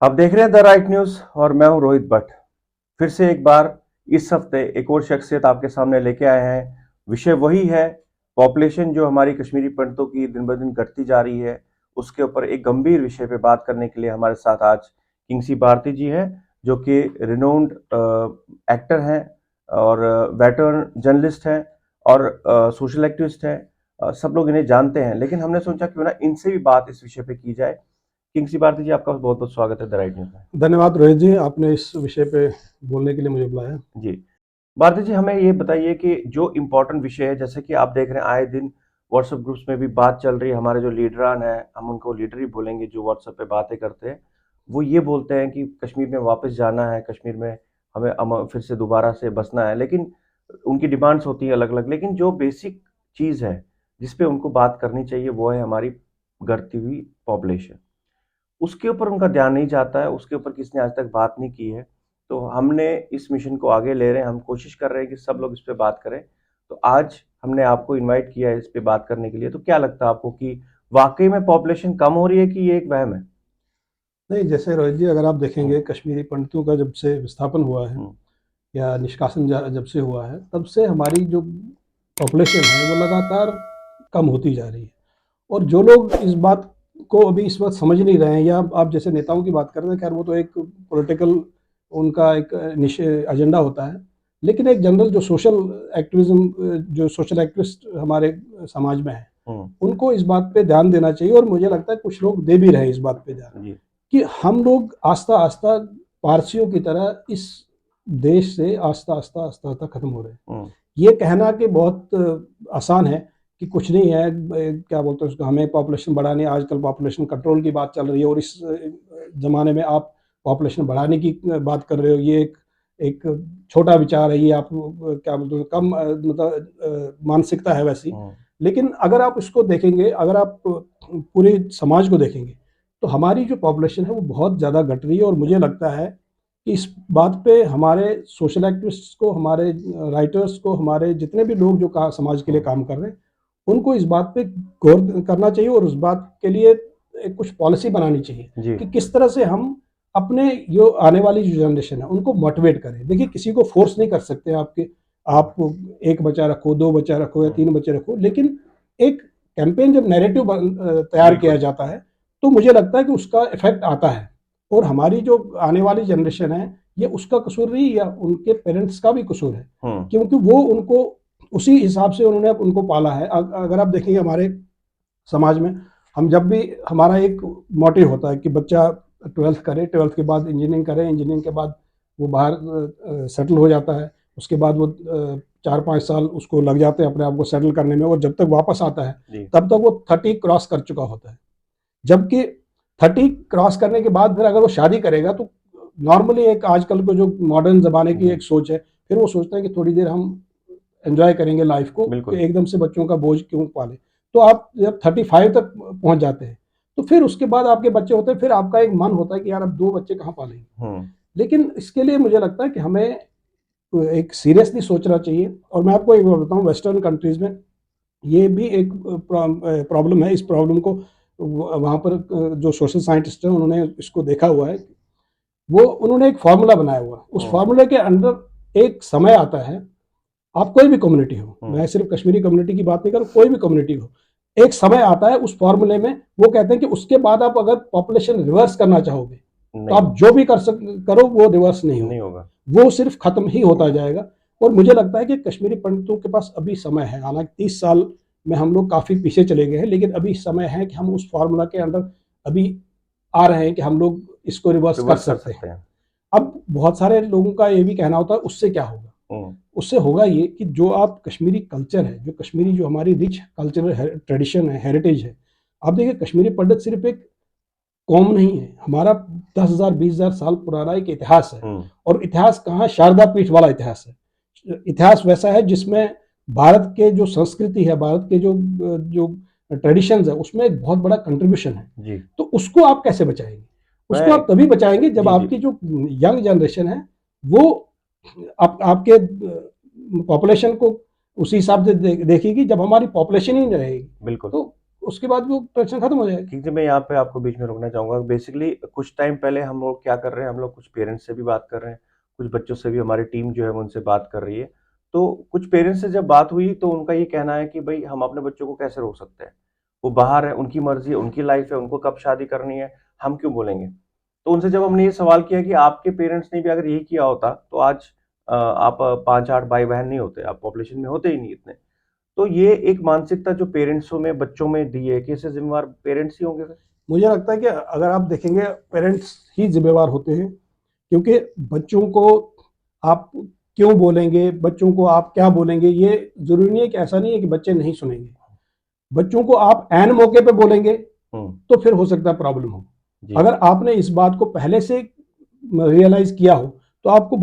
आप देख रहे हैं द राइट न्यूज और मैं हूं रोहित भट्ट। फिर से एक बार इस हफ्ते एक और शख्सियत आपके सामने लेके आए हैं। विषय वही है, पॉपुलेशन जो हमारी कश्मीरी पंडितों की दिन ब दिन घटती जा रही है। उसके ऊपर एक गंभीर विषय पे बात करने के लिए हमारे साथ आज किंगसी भारती जी हैं, जो कि रिनोन्ड एक्टर हैं और वेटरन जर्नलिस्ट हैं और सोशल एक्टिविस्ट हैं। सब लोग इन्हें जानते हैं, लेकिन हमने सोचा क्यों ना इनसे भी बात इस विषय पे की जाए। किंगसी भारती जी, आपका बहुत बहुत स्वागत है द राइट न्यूज में। धन्यवाद रोहित जी, आपने इस विषय पे बोलने के लिए मुझे बुलाया। जी, भारती जी, हमें ये बताइए कि जो इम्पोर्टेंट विषय है, जैसे कि आप देख रहे हैं आए दिन व्हाट्सएप ग्रुप्स में भी बात चल रही है। हमारे जो लीडरान हैं, हम उनको लीडर ही बोलेंगे, जो व्हाट्सएप पे बातें करते हैं, वो ये बोलते हैं कि कश्मीर में वापस जाना है, कश्मीर में हमें फिर से दोबारा से बसना है। लेकिन उनकी डिमांड्स होती हैं अलग अलग, लेकिन जो बेसिक चीज़ है जिस पे उनको बात करनी चाहिए वो है हमारी घटती हुई पॉपुलेशन। उसके ऊपर उनका ध्यान नहीं जाता है, उसके ऊपर किसी ने आज तक बात नहीं की है। तो हमने इस मिशन को आगे ले रहे हैं, हम कोशिश कर रहे हैं कि सब लोग इस पे बात करें। तो आज हमने आपको इनवाइट किया है इस पे बात करने के लिए। तो क्या लगता है आपको कि वाकई में पॉपुलेशन कम हो रही है कि ये एक वहम है? नहीं, जैसे रोहित जी, अगर आप हम्म, देखेंगे कश्मीरी पंडितों का जब से विस्थापन हुआ है हम्म, या निष्कासन जब से हुआ है, तब से हमारी जो पॉपुलेशन है वो लगातार कम होती जा रही है। और जो लोग इस बात को अभी इस वक्त समझ नहीं रहे हैं, या आप जैसे नेताओं की बात कर रहे हैं, खैर वो तो एक पॉलिटिकल उनका एक एजेंडा होता है। लेकिन एक जनरल जो सोशल एक्टिविज्म, जो सोशल एक्टिविस्ट हमारे समाज में है, हम्म, उनको इस बात पे ध्यान देना चाहिए। और मुझे लगता है कुछ लोग दे भी रहे हैं इस बात पे ध्यान, जी, कि हम लोग आस्ता आस्ता पारसियों की तरह इस देश से आस्ता आस्ता आस्ता आस्ता खत्म हो रहे हैं। हम्म, ये कहना कि बहुत आसान है कि कुछ नहीं है, क्या बोलते हैं उसको, हमें पॉपुलेशन बढ़ानी है, आजकल पॉपुलेशन कंट्रोल की बात चल रही है और इस ज़माने में आप पॉपुलेशन बढ़ाने की बात कर रहे हो, ये एक एक छोटा विचार है, ये आप क्या बोलते हो, कम मतलब मानसिकता है वैसी। हम्म, लेकिन अगर आप इसको देखेंगे, अगर आप पूरे समाज को देखेंगे, तो हमारी जो पॉपुलेशन है वो बहुत ज़्यादा घट रही है। और मुझे लगता है कि इस बात पे हमारे सोशल एक्टिविस्ट्स को, हमारे राइटर्स को, हमारे जितने भी लोग जो समाज के लिए हम्म, काम कर रहे हैं, उनको इस बात पे गौर करना चाहिए और उस बात के लिए एक कुछ पॉलिसी बनानी चाहिए जी, कि किस तरह से हम अपने जो आने वाली जो जनरेशन है उनको मोटिवेट करें। देखिए, किसी को फोर्स नहीं कर सकते आपके, हम्म, आप एक बच्चा रखो, दो बच्चा रखो या हम्म, तीन बच्चे रखो, लेकिन एक कैंपेन जब नैरेटिव तैयार किया बिल्कुल, जाता है, तो मुझे लगता है कि उसका इफेक्ट आता है। और हमारी जो आने वाली जनरेशन है, ये उसका कसूर नहीं, या उनके पेरेंट्स का भी कसूर है, हम्म, क्योंकि वो उनको उसी हिसाब से उन्होंने उनको पाला है। अगर आप देखेंगे हमारे समाज में, हम जब भी, हमारा एक मोटिव होता है कि बच्चा 12th करे, 12th के बाद इंजीनियरिंग करे, इंजीनियरिंग के बाद वो बाहर सेटल हो जाता है। उसके बाद वो 4-5 साल उसको लग जाते हैं अपने आप को सेटल करने में, और जब तक वापस आता है जी, तब तक वो 30 क्रॉस कर चुका होता है। जबकि 30 क्रॉस करने के बाद फिर अगर वो शादी करेगा, तो नॉर्मली एक आजकल को जो मॉडर्न ज़माने की जी, एक सोच है, फिर वो सोचते हैं कि थोड़ी देर हम एंजॉय करेंगे लाइफ को, बिल्कुल, कि एकदम से बच्चों का बोझ क्यों पाले। तो आप जब 35 तक पहुंच जाते हैं, तो फिर उसके बाद आपके बच्चे होते हैं, फिर आपका एक मन होता है कि यार अब दो बच्चे कहाँ पालेंगे। हम्म, लेकिन इसके लिए मुझे लगता है कि हमें एक सीरियसली सोचना चाहिए। और मैं आपको एक बात बताऊं, वेस्टर्न कंट्रीज में ये भी एक प्रॉब्लम है। इस प्रॉब्लम को वहाँ पर जो सोशल साइंटिस्ट हैं उन्होंने इसको देखा हुआ है। वो उन्होंने एक फार्मूला बनाया हुआ है, उस हम्म, फार्मूले के अंदर एक समय आता है, आप कोई भी कम्युनिटी हो, हम्म, मैं सिर्फ कश्मीरी कम्युनिटी की बात नहीं कर रहा, कोई भी कम्युनिटी हो, एक समय आता है उस फॉर्मूले में, वो कहते हैं कि उसके बाद आप अगर पॉपुलेशन रिवर्स करना चाहोगे, तो नहीं आप होगा, जो भी करो वो रिवर्स नहीं नहीं होगा, होगा, वो सिर्फ खत्म ही होता जाएगा। और मुझे लगता है कि कश्मीरी पंडितों के पास अभी समय है, हालांकि 30 साल में हम लोग काफ़ी पीछे चले गए हैं, लेकिन अभी समय है कि हम उस फार्मूला के अंदर अभी आ रहे हैं कि हम लोग इसको रिवर्स कर रिवर्स कर सकते सकते हैं। हैं, अब बहुत सारे लोगों का ये भी कहना होता है, उससे क्या होगा? हम्म, उससे होगा ये कि जो आप कश्मीरी कल्चर है, जो कश्मीरी, जो हमारी रिच कल्चरल ट्रेडिशन है, हेरिटेज है, आप देखिए कश्मीरी पंडित सिर्फ एक कौम नहीं है, हमारा 10,000 20,000 साल पुराना एक इतिहास है। हम्म, और इतिहास कहाँ, शारदा पीठ वाला इतिहास है। इतिहास वैसा है जिसमें भारत के जो संस्कृति है, भारत के जो जो ट्रेडिशंस है, उसमें एक बहुत बड़ा कंट्रीब्यूशन है। जी, तो उसको आप कैसे बचाएंगे? उसको मैं, आप तभी बचाएंगे जब जी, जी, आपकी जो यंग जनरेशन है, वो आपके पॉपुलेशन को उसी हिसाब से देखेगी। जब हमारी पॉपुलेशन ही नहीं रहेगी, बिल्कुल, तो उसके बाद वो टेंशन खत्म हो जाएगी। ठीक है, मैं यहाँ पे आपको बीच में रोकना चाहूंगा। बेसिकली कुछ टाइम पहले हम लोग क्या कर रहे हैं, हम लोग कुछ पेरेंट्स से भी बात कर रहे हैं, कुछ बच्चों से भी हमारी टीम जो है वो उनसे बात कर रही है। तो कुछ पेरेंट्स से जब बात हुई तो उनका ये कहना है कि भाई हम अपने बच्चों को कैसे रोक सकते हैं, वो बाहर है, उनकी मर्जी है, उनकी लाइफ है, उनको कब शादी करनी है, हम क्यों बोलेंगे। तो उनसे जब हमने ये सवाल किया कि आपके पेरेंट्स ने भी अगर यही किया होता तो आज आप 5-8 भाई बहन नहीं होते, आप पॉपुलेशन में होते ही नहीं इतने। तो ये एक मानसिकता जो पेरेंट्सों में बच्चों में दी है कि इससे जिम्मेवार पेरेंट्स ही होंगे फिर। मुझे लगता है कि अगर आप देखेंगे पेरेंट्स ही जिम्मेवार होते हैं, क्योंकि बच्चों को आप क्यों बोलेंगे, बच्चों को आप क्या बोलेंगे, ये जरूरी नहीं है कि ऐसा नहीं है कि बच्चे नहीं सुनेंगे। बच्चों को आप ऐन मौके पे बोलेंगे तो फिर हो सकता है प्रॉब्लम हो। जी। अगर आपने इस बात को पहले से रियलाइज किया हो तो आपको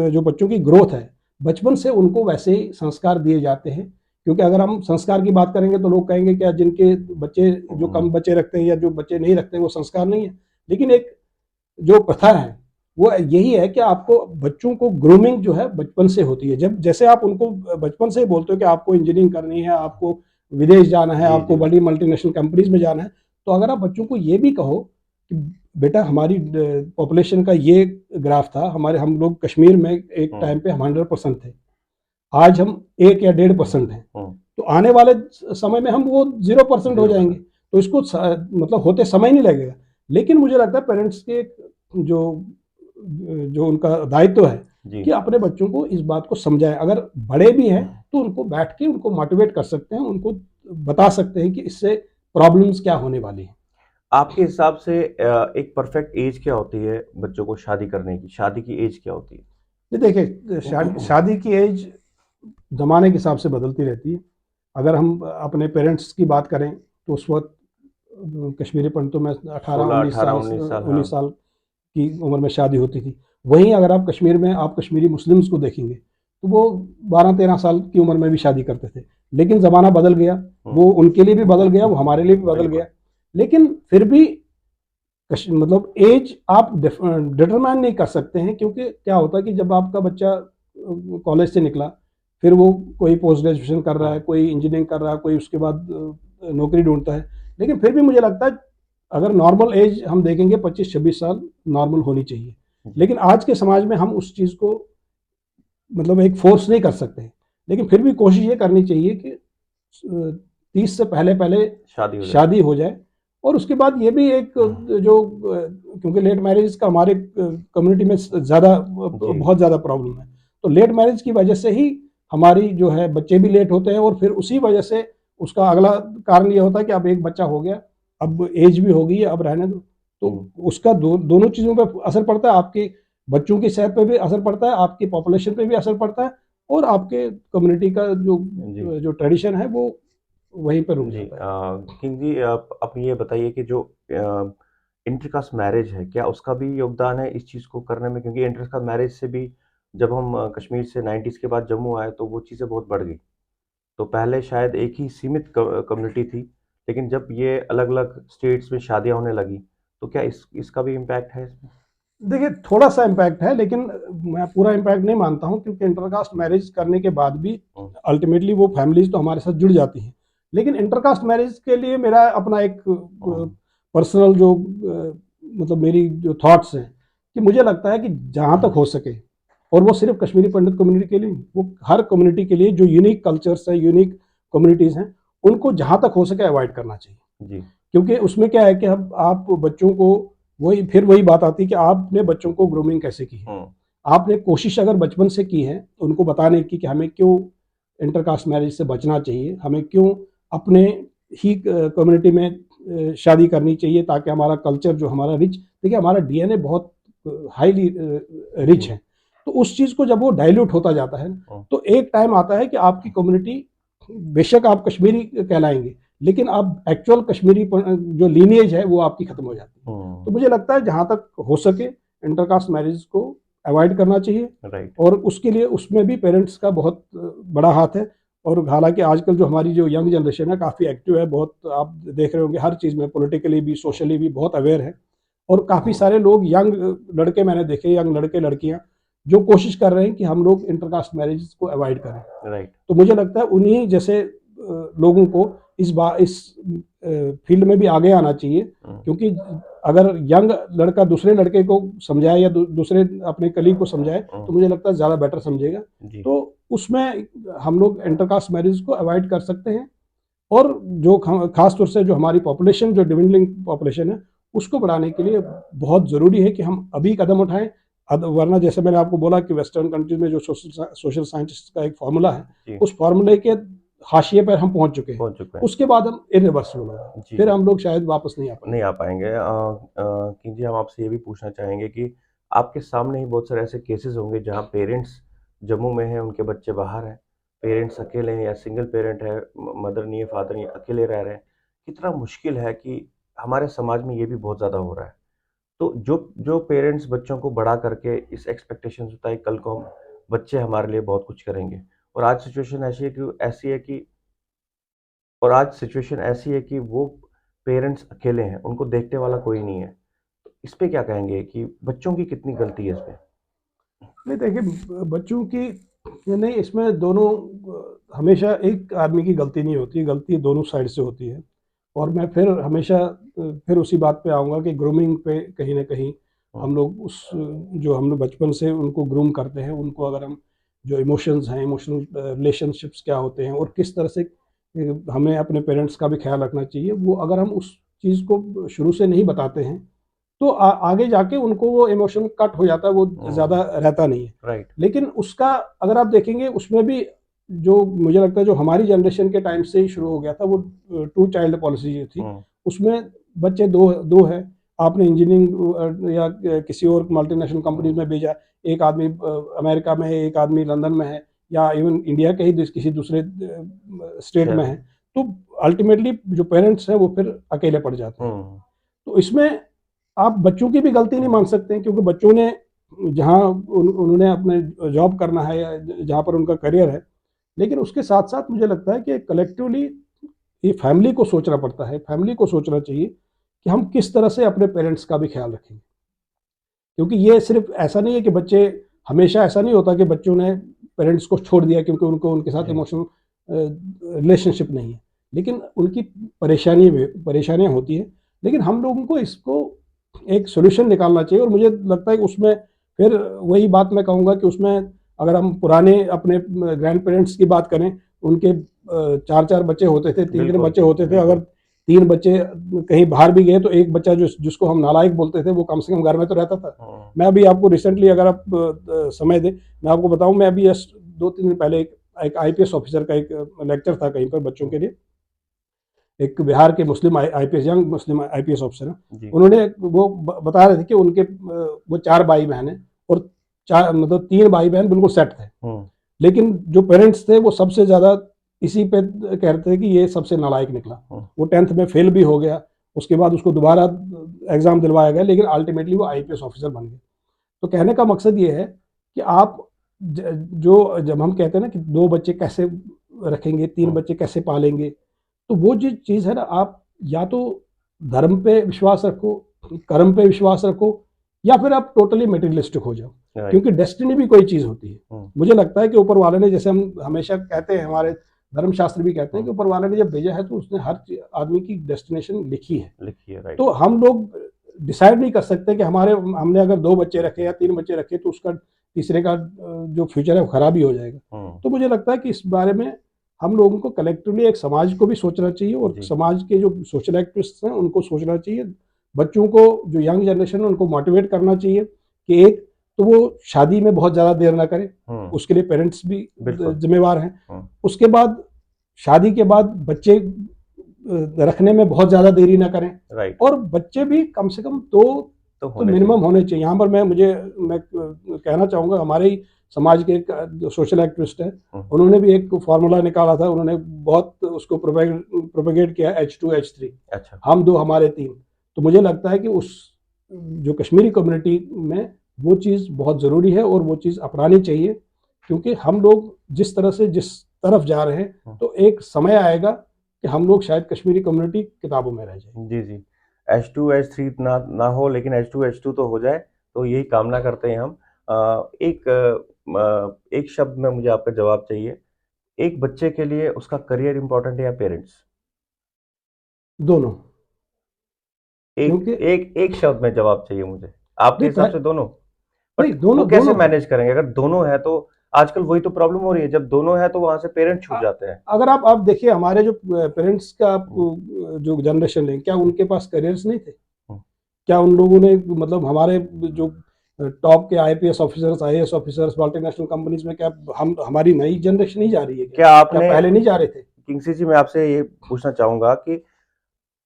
जो बच्चों की ग्रोथ है बचपन से उनको वैसे ही संस्कार दिए जाते हैं। क्योंकि अगर हम संस्कार की बात करेंगे तो लोग कहेंगे कि जिनके बच्चे जो कम बच्चे रखते हैं या जो बच्चे नहीं रखते हैं वो संस्कार नहीं है। लेकिन एक जो प्रथा है वो यही है कि आपको बच्चों को ग्रूमिंग जो है बचपन से होती है। जब जैसे आप उनको बचपन से ही बोलते हो कि आपको इंजीनियरिंग करनी है, आपको विदेश जाना है, जी आपको जी। बड़ी मल्टीनेशनल कंपनीज में जाना है, तो अगर आप बच्चों को ये भी कहो कि बेटा हमारी पॉपुलेशन का ये ग्राफ था, हमारे हम लोग कश्मीर में एक टाइम पे हम 100% थे, आज हम 1 या 1.5% हैं, तो आने वाले समय में हम वो 0% हो जाएंगे। तो इसको मतलब होते समय नहीं लगेगा। लेकिन मुझे लगता है पेरेंट्स के जो जो उनका दायित्व है जी। कि अपने बच्चों को इस बात को समझाएं। अगर बड़े भी हैं तो उनको बैठ के उनको मोटिवेट कर सकते हैं, उनको बता सकते हैं कि इससे प्रॉब्लम्स क्या होने वाली है। आपके हिसाब से एक परफेक्ट एज क्या होती है बच्चों को शादी करने की, शादी की एज क्या होती है? ये देखिए शादी की एज ज़माने के हिसाब से बदलती रहती है। अगर हम अपने पेरेंट्स की बात करें तो उस वक़्त कश्मीरी पंडितों में 18, 16, 19 18, साल 19 साल, हाँ। 19 साल की उम्र में शादी होती थी। वहीं अगर आप कश्मीर में आप कश्मीरी मुस्लिम्स को देखेंगे तो वो 12-13 साल की उम्र में भी शादी करते थे। लेकिन ज़माना बदल गया, वो उनके लिए भी बदल गया, वो हमारे लिए भी बदल बिल्कुल। गया। लेकिन फिर भी मतलब एज आप डिटरमाइन नहीं कर सकते हैं, क्योंकि क्या होता है कि जब आपका बच्चा कॉलेज से निकला, फिर वो कोई पोस्ट ग्रेजुएशन कर रहा है, कोई इंजीनियरिंग कर रहा है, कोई उसके बाद नौकरी ढूंढता है। लेकिन फिर भी मुझे लगता है अगर नॉर्मल एज हम देखेंगे 25-26 साल नॉर्मल होनी चाहिए। लेकिन आज के समाज में हम उस चीज़ को मतलब एक फोर्स नहीं कर सकते। लेकिन फिर भी कोशिश ये करनी चाहिए कि 30 से पहले पहले शादी हो जाए। शादी हो जाए। और उसके बाद ये भी एक जो क्योंकि लेट मैरिज का हमारे कम्युनिटी में ज़्यादा बहुत ज़्यादा प्रॉब्लम है। तो लेट मैरिज की वजह से ही हमारी जो है बच्चे भी लेट होते हैं, और फिर उसी वजह से उसका अगला कारण ये होता है कि अब एक बच्चा हो गया, अब एज भी हो गई है, अब रहने दो। तो उसका दोनों चीज़ों पर असर पड़ता है, आपके बच्चों की सेहत पे भी असर पड़ता है, आपकी पॉपुलेशन पे भी असर पड़ता है, और आपके कम्युनिटी का जो ट्रेडिशन है वो वहीं पर रुक जी। जाता है। किंग जी, आप ये बताइए कि जो इंटरकास्ट मैरिज है, क्या उसका भी योगदान है इस चीज़ को करने में? क्योंकि इंटरकास्ट मैरिज से भी जब हम कश्मीर से 90s के बाद जम्मू आए तो वो चीज़ें बहुत बढ़ गई। तो पहले शायद एक ही सीमित कम्युनिटी थी, लेकिन जब ये अलग-अलग स्टेट्स में शादियाँ होने लगी, तो क्या इसका भी इम्पैक्ट है इसमें? देखिए थोड़ा सा इम्पैक्ट है, लेकिन मैं पूरा इम्पैक्ट नहीं मानता हूँ, क्योंकि इंटरकास्ट मैरिज करने के बाद भी अल्टीमेटली वो फैमिलीज तो हमारे साथ जुड़ जाती हैं। लेकिन इंटरकास्ट मैरिज के लिए मेरा अपना एक पर्सनल जो मतलब मेरी जो थॉट्स हैं कि मुझे लगता है कि जहाँ तक हो सके, और वो सिर्फ कश्मीरी पंडित कम्युनिटी के लिए, वो हर कम्युनिटी के लिए जो यूनिक कल्चर्स हैं, यूनिक कम्युनिटीज़ हैं, उनको जहाँ तक हो सके अवॉइड करना चाहिए। जी। क्योंकि उसमें क्या है कि अब आप बच्चों को वही बात आती है कि आपने बच्चों को ग्रूमिंग कैसे की है। आपने कोशिश अगर बचपन से की है उनको बताने की कि हमें क्यों इंटरकास्ट मैरिज से बचना चाहिए, हमें क्यों अपने ही कम्युनिटी में शादी करनी चाहिए, ताकि हमारा कल्चर जो हमारा रिच, देखिए हमारा डीएनए बहुत हाईली रिच है। तो उस चीज़ को जब वो डाइल्यूट होता जाता है तो एक टाइम आता है कि आपकी कम्युनिटी, बेशक आप कश्मीरी कहलाएंगे, लेकिन अब एक्चुअल कश्मीरी जो लीनिएज है वो आपकी खत्म हो जाती है। तो मुझे लगता है जहाँ तक हो सके इंटरकास्ट मैरिज को अवॉइड करना चाहिए। राइट। और उसके लिए उसमें भी पेरेंट्स का बहुत बड़ा हाथ है। और हालांकि आजकल जो हमारी जो यंग जनरेशन है काफ़ी एक्टिव है, बहुत आप देख रहे होंगे हर चीज़ में, पॉलिटिकली भी सोशली भी बहुत अवेयर है। और काफ़ी सारे लोग यंग लड़के मैंने देखे, यंग लड़के लड़कियाँ जो कोशिश कर रहे हैं कि हम लोग इंटरकास्ट मैरिज को अवॉइड करें। राइट। तो मुझे लगता है उन्हीं जैसे लोगों को इस फील्ड में भी आगे आना चाहिए, क्योंकि अगर यंग लड़का दूसरे लड़के को समझाए या दूसरे अपने कलीग को समझाए तो मुझे लगता है ज़्यादा बेटर समझेगा। जी। तो उसमें हम लोग इंटरकास्ट मैरिज को अवॉइड कर सकते हैं, और जो खास तौर से जो हमारी पॉपुलेशन, जो डिविंडलिंग पॉपुलेशन है, उसको बढ़ाने के लिए बहुत ज़रूरी है कि हम अभी कदम उठाएं। वरना जैसे मैंने आपको बोला कि वेस्टर्न कंट्रीज में जो सोशल साइंटिस्ट का एक फार्मूला है, जी। उस फार्मूले के हाशिए पर हम पहुंच चुके हैं। पहुंच चुके हैं। उसके बाद हम इरिवर्सिबल होंगे, जी, फिर जी। हम लोग शायद वापस नहीं आ पाएंगे। नहीं आ पाएँगे। कि जी हम आपसे ये भी पूछना चाहेंगे कि आपके सामने ही बहुत सारे ऐसे केसेज़ होंगे जहाँ पेरेंट्स जम्मू में हैं, उनके बच्चे बाहर हैं, पेरेंट्स अकेले हैं या सिंगल पेरेंट है, मदर नहीं है, फादर नहीं है, अकेले रह रहे हैं। कितना मुश्किल है कि हमारे समाज में ये भी बहुत ज़्यादा हो रहा है। तो जो जो पेरेंट्स बच्चों को बड़ा करके इस एक्सपेक्टेशंस होता है कल को हम बच्चे हमारे लिए बहुत कुछ करेंगे, और आज सिचुएशन ऐसी है कि वो पेरेंट्स अकेले हैं, उनको देखने वाला कोई नहीं है। तो इस पे क्या कहेंगे कि बच्चों की कितनी गलती है इसमें? नहीं देखिए, बच्चों की नहीं, इसमें दोनों हमेशा एक आदमी की गलती नहीं होती, गलती दोनों साइड से होती है। और मैं फिर हमेशा फिर उसी बात पे आऊँगा कि ग्रूमिंग पे कहीं न कहीं हुँ, हम लोग जो हम लोग बचपन से उनको ग्रूम करते हैं, उनको अगर हम जो इमोशंस हैं, इमोशनल रिलेशनशिप्स क्या होते हैं और किस तरह से हमें अपने पेरेंट्स का भी ख़्याल रखना चाहिए, वो अगर हम उस चीज़ को शुरू से नहीं बताते हैं, तो आगे जाके उनको वो इमोशन कट हो जाता है, वो ज़्यादा हुँ, रहता नहीं है। राइट। लेकिन उसका अगर आप देखेंगे, उसमें भी जो मुझे लगता है जो हमारी जनरेशन के टाइम से ही शुरू हो गया था, वो टू चाइल्ड पॉलिसी जो थी, हुँ, उसमें बच्चे 2 हैं, आपने इंजीनियरिंग या किसी और मल्टीनेशनल कंपनीज़ हुँ, में भेजा, एक आदमी अमेरिका में है, एक आदमी लंदन में है, या इवन इंडिया के ही किसी दूसरे स्टेट शहर में है, में। तो अल्टीमेटली जो पेरेंट्स हैं वो फिर अकेले पड़ जाते हैं। हुँ, तो इसमें आप बच्चों की भी गलती नहीं मान सकते हैं, क्योंकि बच्चों ने जहाँ उन्होंने अपने जॉब करना है या जहाँ पर उनका करियर है, लेकिन उसके साथ-साथ मुझे लगता है कि कलेक्टिवली ये फैमिली को सोचना पड़ता है, फैमिली को सोचना चाहिए कि हम किस तरह से अपने पेरेंट्स का भी ख्याल रखेंगे। क्योंकि ये सिर्फ़ ऐसा नहीं है कि बच्चे, हमेशा ऐसा नहीं होता कि बच्चों ने पेरेंट्स को छोड़ दिया क्योंकि उनको उनके साथ जी। इमोशनल रिलेशनशिप नहीं है। लेकिन उनकी परेशानियाँ होती हैं, लेकिन हम लोगों को इसको एक सॉल्यूशन निकालना चाहिए, और मुझे लगता है कि उसमें फिर वही बात मैं कहूँगा कि उसमें अगर हम पुराने अपने ग्रैंड पेरेंट्स की बात करें, उनके 4-4 बच्चे होते थे, 3-3 बिल्कुल, बच्चे होते थे, अगर बिल्कुल। 3 बच्चे कहीं बाहर भी गए तो एक बच्चा जिसको हम नालायक बोलते थे, वो कम से कम घर में तो रहता था। हुँ, मैं अभी आपको रिसेंटली, अगर आप समय दें, मैं आपको बताऊँ, मैं अभी जस्ट 2-3 दिन पहले एक एक आईपीएस ऑफिसर का एक लेक्चर था कहीं पर बच्चों हुँ, के लिए। एक बिहार के मुस्लिम आईपीएस, यंग मुस्लिम आईपीएस ऑफिसर हैं। जी। उन्होंने वो बता रहे थे कि उनके वो 4 भाई-बहन हैं, और 4 मतलब 3 भाई-बहन बिल्कुल सेट थे। हुँ, लेकिन जो पेरेंट्स थे वो सबसे ज़्यादा इसी पे कह रहे थे कि ये सबसे नालायक निकला। हुँ, वो 10th में फेल भी हो गया, उसके बाद उसको दोबारा एग्ज़ाम दिलवाया गया, लेकिन अल्टीमेटली वो आईपीएस ऑफिसर बन गए। तो कहने का मकसद ये है कि आप जो जब हम कहते हैं ना कि 2 बच्चे कैसे रखेंगे, 3 हुँ, बच्चे कैसे पालेंगे, तो वो जो चीज़ है ना, आप या तो धर्म पे विश्वास रखो, कर्म पे विश्वास रखो, या फिर आप टोटली मटेरियलिस्टिक हो जाओ। राइट। क्योंकि डेस्टिनी भी कोई चीज़ होती है। हुँ, मुझे लगता है कि ऊपर वाले ने, जैसे हम हमेशा कहते हैं, हमारे धर्मशास्त्र भी कहते हैं हुँ, कि ऊपर वाले ने जब भेजा है तो उसने हर आदमी की डेस्टिनेशन लिखी है। लिखिए राइट। तो हम लोग डिसाइड नहीं कर सकते कि हमने अगर 2 बच्चे रखे या 3 बच्चे रखे तो उसका तीसरे का जो फ्यूचर है वो खराब ही हो जाएगा। हुँ, तो मुझे लगता है कि इस बारे में हम लोगों को कलेक्टिवली एक समाज को भी सोचना चाहिए, और जी, समाज के जो सोशल एक्टिविस्ट्स हैं उनको सोचना चाहिए। बच्चों को, जो यंग जनरेशन है, उनको मोटिवेट करना चाहिए कि एक तो वो शादी में बहुत ज़्यादा देर ना करें, हुँ, उसके लिए पेरेंट्स भी बिल्कुल। ज़िम्मेवार हैं। हुँ, उसके बाद शादी के बाद बच्चे रखने में बहुत ज़्यादा देरी ना करें, राइट। और बच्चे भी कम से कम 2 तो तो होने मिनिमम चाहिए। होने चाहिए। यहाँ पर मैं कहना चाहूँगा, हमारे ही समाज के एक जो सोशल एक्टिविस्ट हैं, हुँ, उन्होंने भी एक फ़ॉर्मूला निकाला था, उन्होंने बहुत उसको प्रोपेगेट किया, H2 H3, अच्छा। हम 2 हमारे 3। तो मुझे लगता है कि उस जो कश्मीरी कम्युनिटी में वो चीज़ बहुत ज़रूरी है, और वो चीज़ अपनानी चाहिए, क्योंकि हम लोग जिस तरह से जिस तरफ जा रहे हैं, हुँ, तो एक समय आएगा कि हम लोग शायद कश्मीरी कम्युनिटी किताबों में रह जाए। जी, जी। H2 H3 ना ना हो, लेकिन H2 H2 तो हो जाए, तो यही कामना करते हैं हम। एक शब्द में मुझे आपका जवाब चाहिए। एक बच्चे के लिए उसका करियर इम्पोर्टेंट है या पेरेंट्स? दोनों। एक क्योंकि एक एक शब्द में जवाब चाहिए मुझे, आपके नहीं हिसाब से दोनों। नहीं, बट वो दोनों कैसे दोनों है। मैनेज करेंगे अगर दोनों है तो? आजकल वही तो प्रॉब्लम हो रही है, जब दोनों है तो वहां से पेरेंट छूट अ- जाते हैं। अगर आप देखिए हमारे जो पेरेंट्स का हम्म, जो जनरेशन है, क्या उनके पास करियर्स नहीं थे? हम्म। क्या उन लोगों ने मतलब हमारे जो टॉप के IPS officers, IAS officers multinational companies में, क्या हम हमारी नई जनरेशन नहीं जा रही है क्या? क्या क्या आपने, पहले नहीं जा रहे थे? किंगसी जी मैं आपसे ये पूछना चाहूंगा कि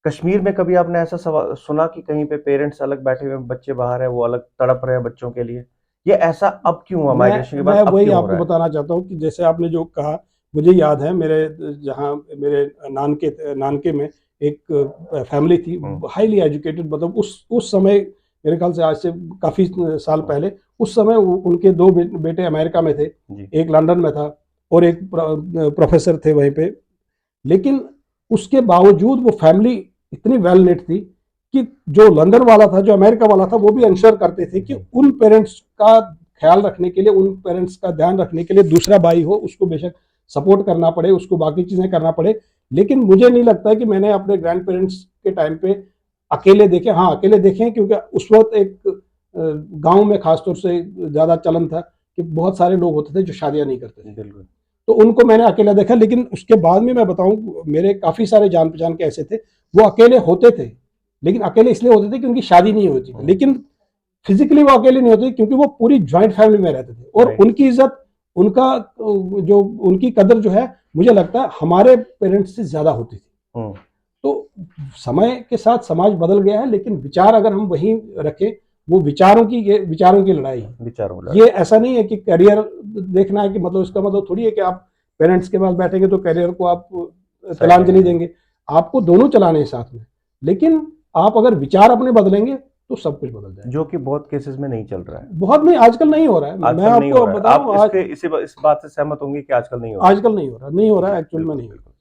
कश्मीर में कभी आपने ऐसा सुना कि कहीं पे पेरेंट्स अलग बैठे हुए हैं, बच्चे बाहर है, वो अलग तड़प रहे हैं बच्चों के लिए? ये ऐसा अब क्यों हुआ, माइग्रेशन के मैं बाद अब वही क्यों हो आपको रहा है? बताना चाहता हूँ कि जैसे आपने जो कहा, मुझे याद है मेरे जहाँ मेरे नानके में एक फैमिली थी, हम्म, हाईली एजुकेटेड, मतलब उस समय, मेरे ख्याल से आज से काफ़ी साल हम्म, पहले, उस समय उनके दो बेटे अमेरिका में थे, जी, एक लंदन में था और एक प्रोफेसर थे वहीं पे। लेकिन उसके बावजूद वो फैमिली इतनी वेल नेट थी कि जो लंदन वाला था, जो अमेरिका वाला था, वो भी इंश्योर करते थे कि उन पेरेंट्स का ख्याल रखने के लिए, उन पेरेंट्स का ध्यान रखने के लिए दूसरा भाई हो, उसको बेशक सपोर्ट करना पड़े, उसको बाकी चीज़ें करना पड़े। लेकिन मुझे नहीं लगता है कि मैंने अपने ग्रैंड पेरेंट्स के टाइम पे अकेले देखे। हाँ, अकेले देखे हैं, क्योंकि उस वक्त एक गांव में खासतौर से ज़्यादा चलन था कि बहुत सारे लोग होते थे जो शादियां नहीं करते थे, बिल्कुल। तो उनको मैंने अकेला देखा। लेकिन उसके बाद में मैं बताऊं, मेरे काफ़ी सारे जान पहचान के ऐसे थे, वो अकेले होते थे, लेकिन अकेले इसलिए होते थे कि उनकी शादी नहीं होती थी। लेकिन फिजिकली वो अकेले नहीं होते, क्योंकि वो पूरी ज्वाइंट फैमिली में रहते थे, और राइट। उनकी इज्जत, उनका जो उनकी कदर जो है, मुझे लगता है हमारे पेरेंट्स से ज्यादा होती थी। हम्म। तो समय के साथ समाज बदल गया है, लेकिन विचार अगर हम वहीं रखें, वो विचारों की लड़ाई है। विचारों में ये लड़ाई। ऐसा नहीं है कि करियर देखना है, कि मतलब इसका मतलब थोड़ी है कि आप पेरेंट्स के पास बैठेंगे तो करियर को आप साइड में तिलांजलि नहीं। देंगे। आपको दोनों चलाने हैं साथ में, लेकिन आप अगर विचार अपने बदलेंगे तो सब कुछ बदल जाएगा। जो कि बहुत केसेस में नहीं चल रहा है। बहुत नहीं, आजकल नहीं हो रहा है, मैं आजकल नहीं हो आपको रहा है, आप बताऊं आज। इसके इस बात से सहमत होंगे कि आजकल नहीं हो रहा आजकल नहीं हो रहा, नहीं हो है? रहा जी, है, एक्चुअल में बिल्कुल नहीं हो बिल्कुल।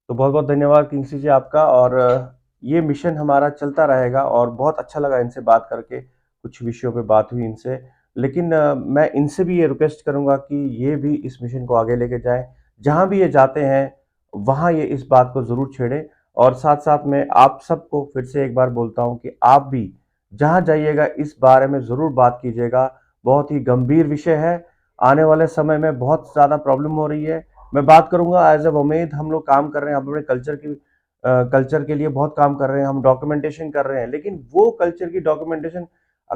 तो बहुत बहुत धन्यवाद किंगसी जी आपका, और ये मिशन हमारा चलता रहेगा, और बहुत अच्छा लगा इनसे बात करके, कुछ विषयों पे बात हुई इनसे। लेकिन मैं इनसे भी ये रिक्वेस्ट करूंगा कि ये भी इस मिशन को आगे लेके जाएं, जहां भी ये जाते हैं वहां ये इस बात को जरूर छेड़े। और साथ साथ में आप सबको फिर से एक बार बोलता हूं कि आप भी जहां जाइएगा इस बारे में जरूर बात कीजिएगा। बहुत ही गंभीर विषय है, आने वाले समय में बहुत ज्यादा प्रॉब्लम हो रही है। मैं बात करूंगा एज ए उम्मीद, हम लोग काम कर रहे हैं, हम अपने कल्चर के लिए बहुत काम कर रहे हैं, हम डॉक्यूमेंटेशन कर रहे हैं, लेकिन वो कल्चर की डॉक्यूमेंटेशन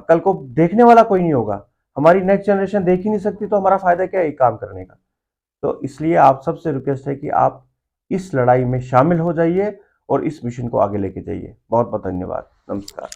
कल को देखने वाला कोई नहीं होगा। हमारी नेक्स्ट जनरेशन देख ही नहीं सकती, तो हमारा फायदा क्या है ये काम करने का? तो इसलिए आप सबसे रिक्वेस्ट है कि आप इस लड़ाई में शामिल हो जाइए और इस मिशन को आगे लेके जाइए। बहुत बहुत धन्यवाद। नमस्कार।